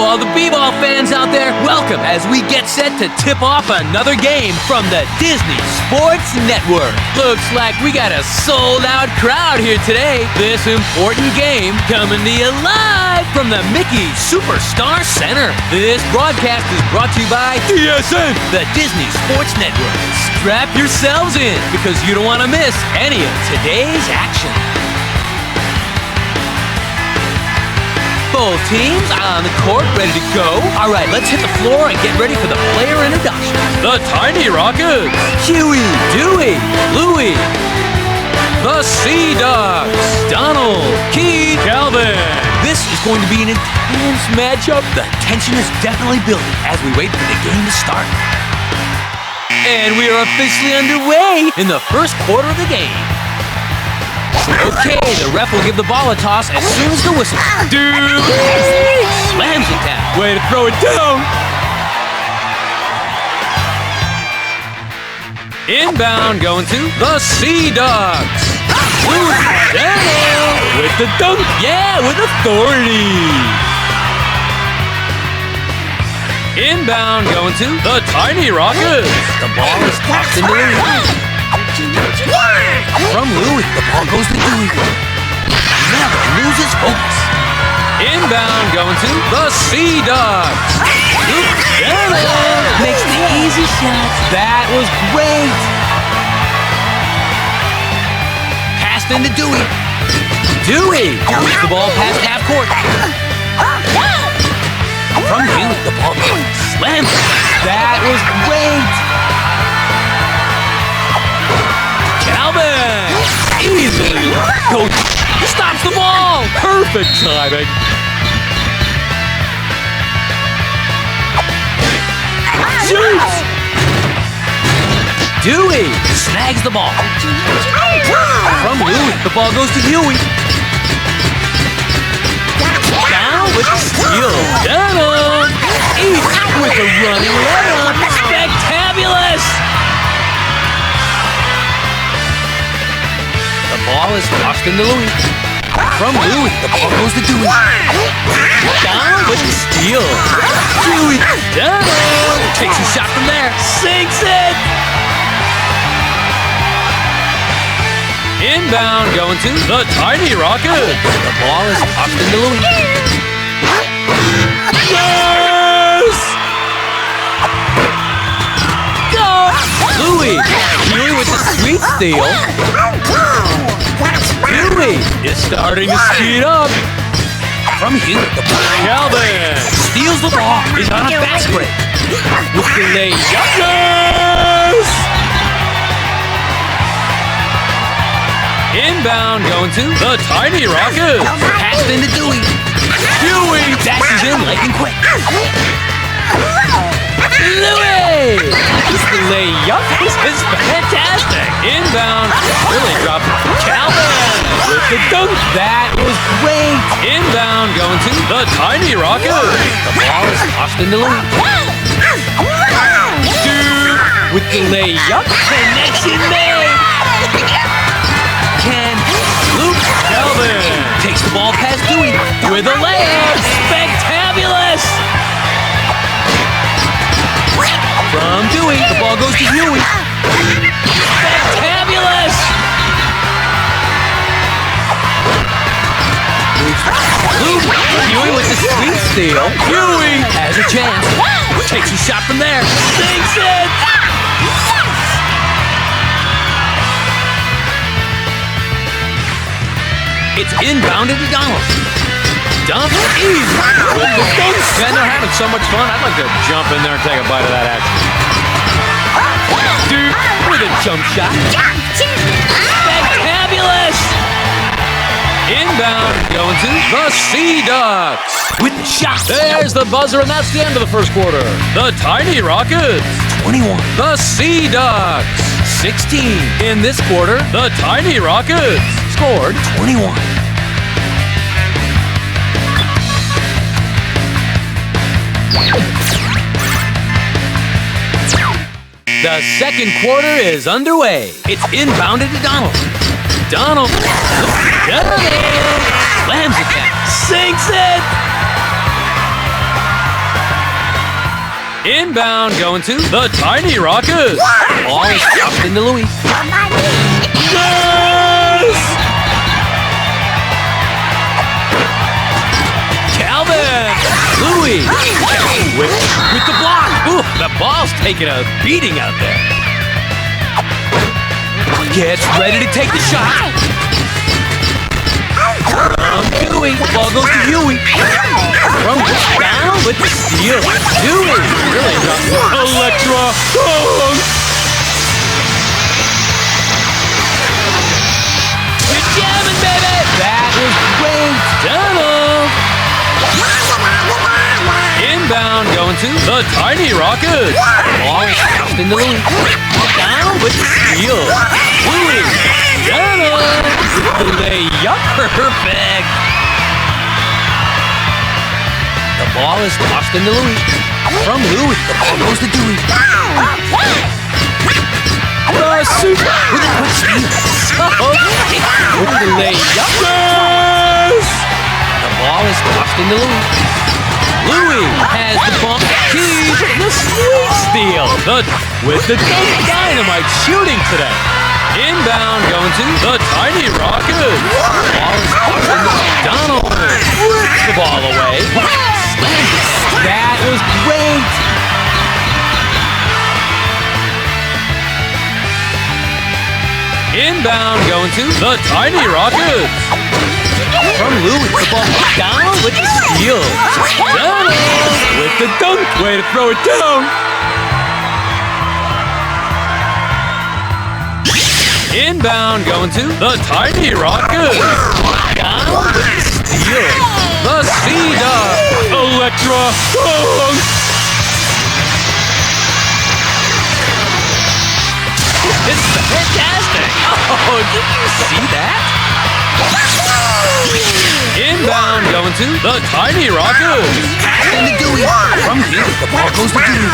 all the b-ball fans out there, welcome as we get set to tip off another game from the Disney Sports Network. Looks like we got a sold-out crowd here today. This important game coming to you live from the Mickey Superstar Center. This broadcast is brought to you by DSN, the Disney Sports Network. Strap yourselves in because you don't want to miss any of today's action. Both teams on the court, ready to go. All right, let's hit the floor and get ready for the player introduction. The TinyRockets, Huey, Dewey, Louie. The Sea Dogs, Donald, Keith, Calvin. This is going to be an intense matchup. The tension is definitely building as we wait for the game to start. And we are officially underway in the first quarter of the game. Okay, the ref will give the ball a toss as soon as the whistle. Dude slams it down. Way to throw it down. Inbound going to the Sea Dogs. Down with the dunk. Yeah, with authority. Inbound going to the TinyRockets. The ball is tossed into the ring. From Louie, the ball goes to Dewey. Never loses focus. Inbound going to the Sea Dogs. Makes the easy shot. That was great. Passed into Dewey. Dewey moves the ball past half court. From Huey, the ball slams. That was great. Calvin easily stops the ball. Perfect timing. Shoots. Dewey snags the ball. From Louie, the ball goes to Huey. Down with the steal. Down. East with a running layup. Spectabulous. The ball is tossed into Louie. From Louie, the ball goes to Dewey. Down with the steal. Dewey down. Takes a shot from there. Sinks it. Inbound going to the TinyRockets. The ball is tossed into Louie. Yes! Go! Louie. Huey with the sweet steal. Huey is starting to speed up. From Huey, the ball. Calvin steals the ball. He's on a fast break. With the layup. Yes! Inbound going to the TinyRockets. Passed into Dewey. Huey dashes in light and quick. Louie! The layup is fantastic. Inbound, really dropped it. Calvin with the dunk. That was great. Inbound going to the TinyRockets. The ball is tossed into Louie. Dude with the layup. Connection made. Calvin takes the ball past Dewey with a layup. Spectabulous. From Dewey, the ball goes to Huey. Spectabulous. Huey with the sweet steal. Huey has a chance. Takes a shot from there. Sinks it. It's inbounded to Donald. Donald easy with the dunk. Man, they're having so much fun. I'd like to jump in there and take a bite of that action. Dude, with a jump shot. Spectabulous. Inbound going to the Sea Dogs. With the shot. There's the buzzer, and that's the end of the first quarter. The TinyRockets 21. The Sea Dogs 16. In this quarter, the TinyRockets scored 21. The second quarter is underway. It's inbounded to Donald. Donald slams it down, sinks it. Inbound going to the Tiny Rockets. Ball is dropped into Louie. Yes! Calvin! Louie! With the block. Ooh, the ball's taking a beating out there. Gets ready to take the shot. Huey. The ball goes to Huey. From down with the steal. Huey. Really got Electra. Oh. Good jamming, baby. That was great. Donald. Inbound going to the Tiny Rockets. Ball is passed into Louie. Down with the steal. Louie. Donald. Layup. Perfect. The ball is tossed into Louie. From Louie, the ball goes to Dewey. The super with a quick steal. With the layup. Yes! The ball is tossed into Louie. Louie has the ball. Keys the sweet steal. With the dynamite shooting today. Inbound going to the Tiny Rockets. Ball is tossed into Donald. Rips the ball away. That was great. Inbound going to the Tiny Rockets. From Louie, the ball down with the steal. Donald with the dunk. Way to throw it down. Inbound going to the Tiny Rockets. Down with the steal. The C-Dog. Electra. Oh. This is fantastic. Oh, did you see that? Inbound going to the Tiny Rockets. And the Dewey. From here, the ball goes to Dewey.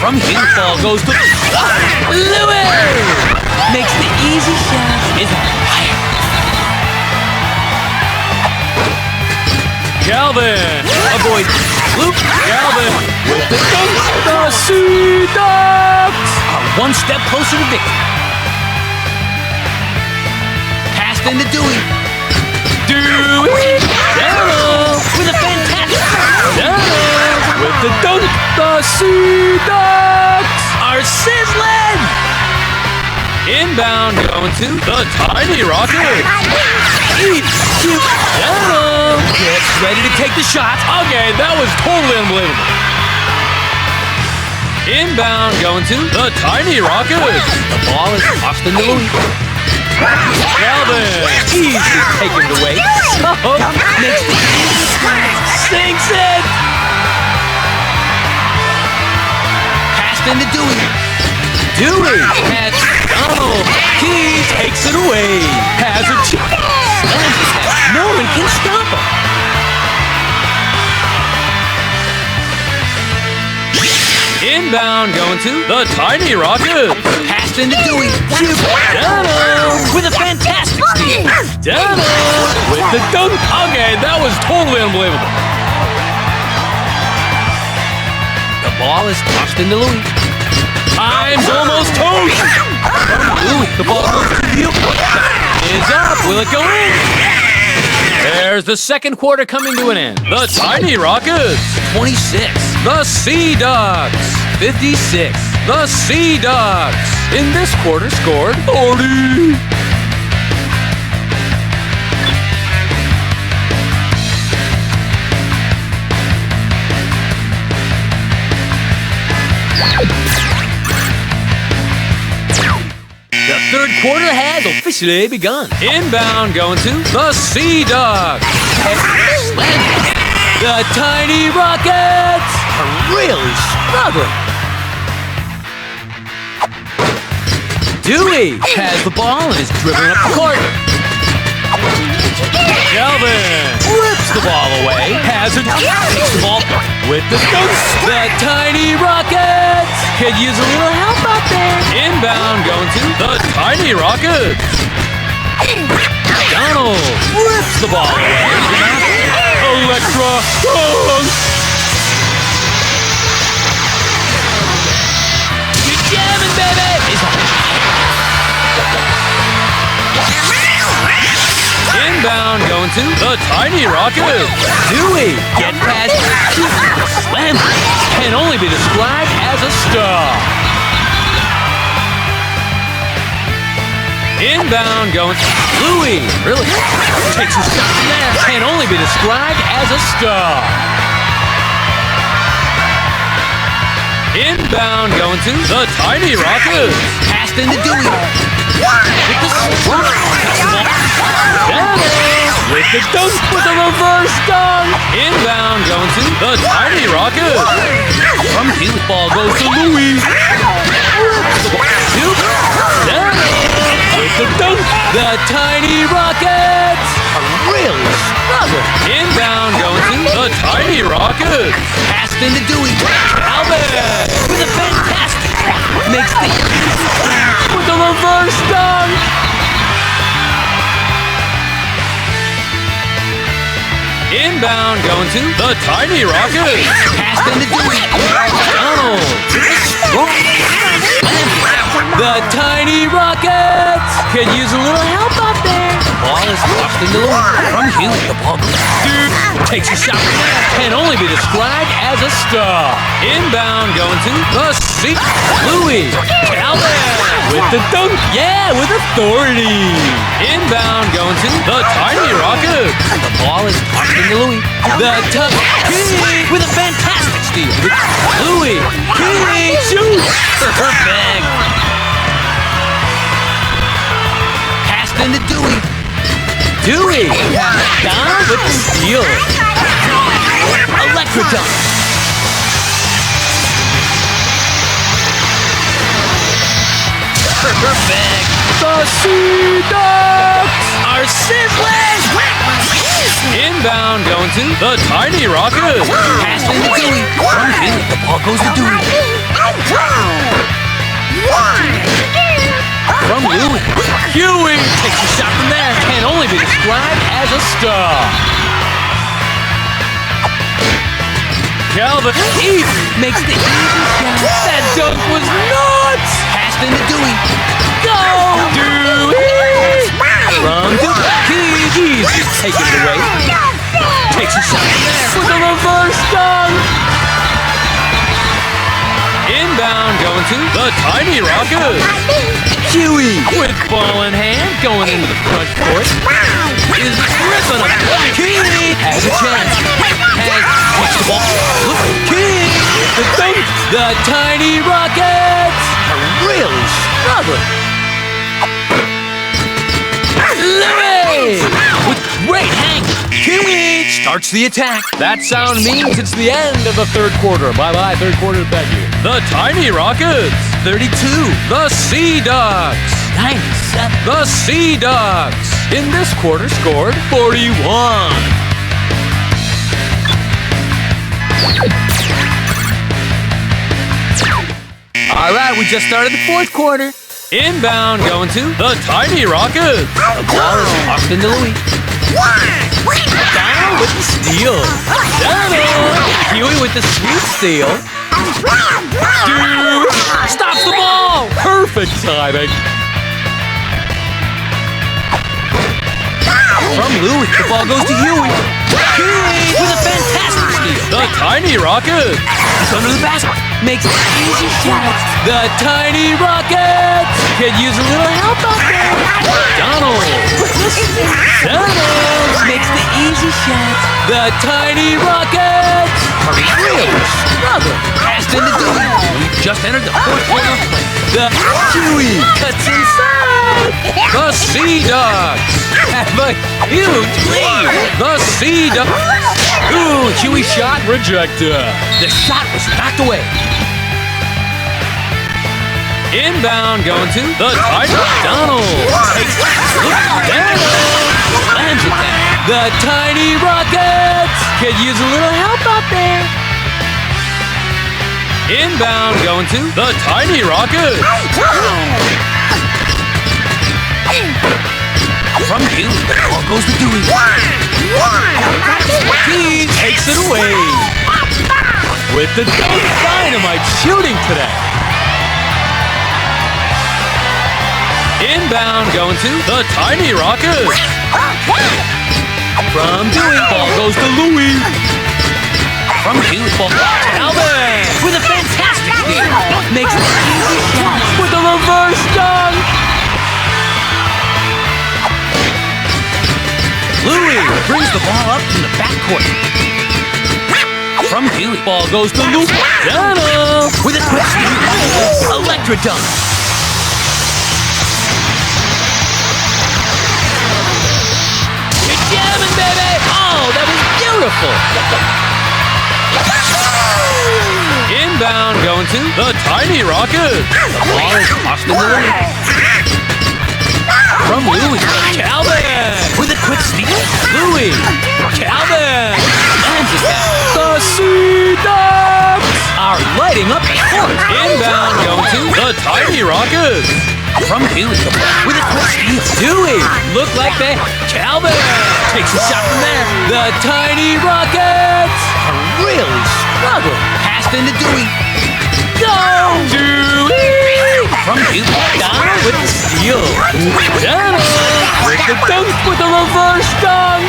From here, the ball goes to Louie. Makes the easy shot. Is on fire. Calvin. Avoid Luke. Calvin with the dunk. The Sea Ducks are one step closer to victory. Passed into Dewey. Dewey. Donald with a fantastic. Donald with the dunk. The Sea Ducks are sizzling. Inbound going to the Tiny Rockets. Donald gets ready to take the shot. Okay, that was totally unbelievable. Inbound going to the Tiny Rockets. The ball is tossed into Louie. Calvin easily taken away. Makes the sinks it. Passed into Dewey. Dewey has Donald. He takes it away. Has a chance. No one can stop him. Inbound going to the Tiny Rockets. Passed into Dewey. Donald with a fantastic steal. Donald with the dunk. Okay, that was totally unbelievable. The ball is tossed into Louie. Time's almost toast. Louie, the ball goes to you. Is up. Will it go in? There's the second quarter coming to an end. The Tiny Rockets, 26. The Sea Dogs, 56. The Sea Dogs, in this quarter, scored 40. The third quarter has officially begun. Inbound going to the Sea Dogs. The Tiny Rockets are really struggling. Dewey has the ball and is dribbling up the court. Calvin rips the ball away. Has it. Takes the ball with the dunk. The Tiny Rockets could use a little help out there. Inbound going to the Tiny Rockets. Donald rips the ball away. extra dunk. You're jamming, baby. Inbound going to the TinyRockets. Huey, get past. Slam. Can only be described as a star. Inbound going to Huey. Really? Takes a shot from there. Can only be described as a star. Inbound going to the TinyRockets. Passed into Dewey. With the strong with the dunk, with the reverse dunk. Inbound going to the TinyRockets. From Huey, ball goes to Louie. With the dunk, the TinyRockets are really struggling. Inbound going to the TinyRockets. Passed into Dewey. Albert with a fantastic makes the with the reverse dunk. Inbound going to the TinyRockets. Passed into Dewey. Donald. The TinyRockets could use a little help up there. Ball is tossed into Louie. From Huey, the ball takes a shot. Can only be described as a star. Inbound going to the C. Louie. Calvin with the dunk. Yeah, with authority. Inbound going to the TinyRockets. The ball is tossed into Louie. The Key with a fantastic steal. Louie. Key shoots. Perfect. Passed into Dewey. Dewey. Down with the steal. Electric dunk. Perfect. The Sea Ducks are sizzling. Inbound going to the TinyRockets. Passed into Dewey. The ball goes to Dewey. From Huey. Huey takes a shot from there. Can only be described as a star. Calvin makes the easy shot. That dunk was nuts. Passed into Dewey. Go! Dewey! From Dewey. Easy. Taking it away. Takes a shot from there. With a reverse dunk. Inbound going to the TinyRockets. Huey with ball in hand going into the front court. Is ripping up. Huey has a chance. Has the ball. Huey the dunk. The TinyRockets are really struggling. Louie with great hang. Huey starts the attack. That sound means it's the end of the third quarter. Bye-bye, third quarter. Thank you. The TinyRockets, 32. The Sea Ducks, 97. The Sea Ducks, in this quarter, scored 41. All right, we just started the fourth quarter. Inbound going to the TinyRockets. The ball is tossed into Louie. Down with the steal. Huey with the sweet steal. Stops the ball. Perfect timing. From Louie, the ball goes to Huey. Huey with a fantastic steal. The TinyRockets. He's under the basket. Makes easy shots. The TinyRockets could use a little help out there. Donald makes the easy shots. The TinyRockets are really struggling. Passed into Dewey. We just entered the fourth quarter of play. The Huey cuts inside. The Sea Ducks have a huge lead. The Sea Ducks. Ooh, Huey shot rejected. The shot was knocked away. Inbound going to the TinyRockets. Donald takes slams it down. The TinyRockets could use a little help out there. Inbound going to the TinyRockets. From Huey, the ball goes to Dewey. He knocks it away. With the dynamite shooting today. Inbound going to the TinyRockets. From Huey, ball goes to Louie. From Huey, ball to Calvin. With a fantastic steal. Makes an easy shot. With a reverse dunk. Louie brings the ball up in the backcourt. From Huey, ball goes to Louisiana. With a quick steal. Electric dunk. Jamming, baby! Oh, that was beautiful! Inbound going to the TinyRockets. The ball is tossed in the lane. From Louie, Calvin! With a quick steal. Louie, Calvin! Lands it back. The Sea-Dogs are lighting up the court. Inbound going to the TinyRockets. From Huey, with a quick steal. Huey, look like they... Calvin takes a shot from there. The TinyRockets are really struggling. Passed into Dewey. Go! Dewey! From Huey, Donald with the steal. Donald with the dunk with the reverse dunk.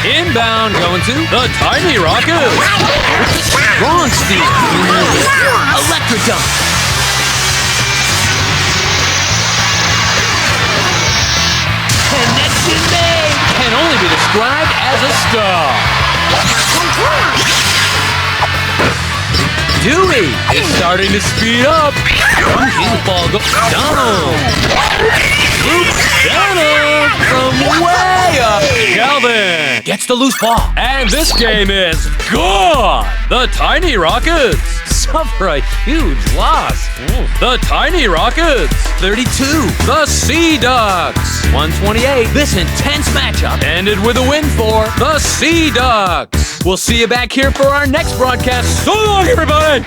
Inbound going to the TinyRockets. Strong steal. Electric dunk. Connection made. Can only be described as a star. Dewey is starting to speed up. From Huey, ball goes Donald. Donald from way up. Calvin gets the loose ball. And this game is gone. The TinyRockets suffer a huge loss. The TinyRockets 32. The Sea-Dogs 128. This intense matchup ended with a win for the Sea-Dogs. We'll see you back here for our next broadcast. So long, everybody!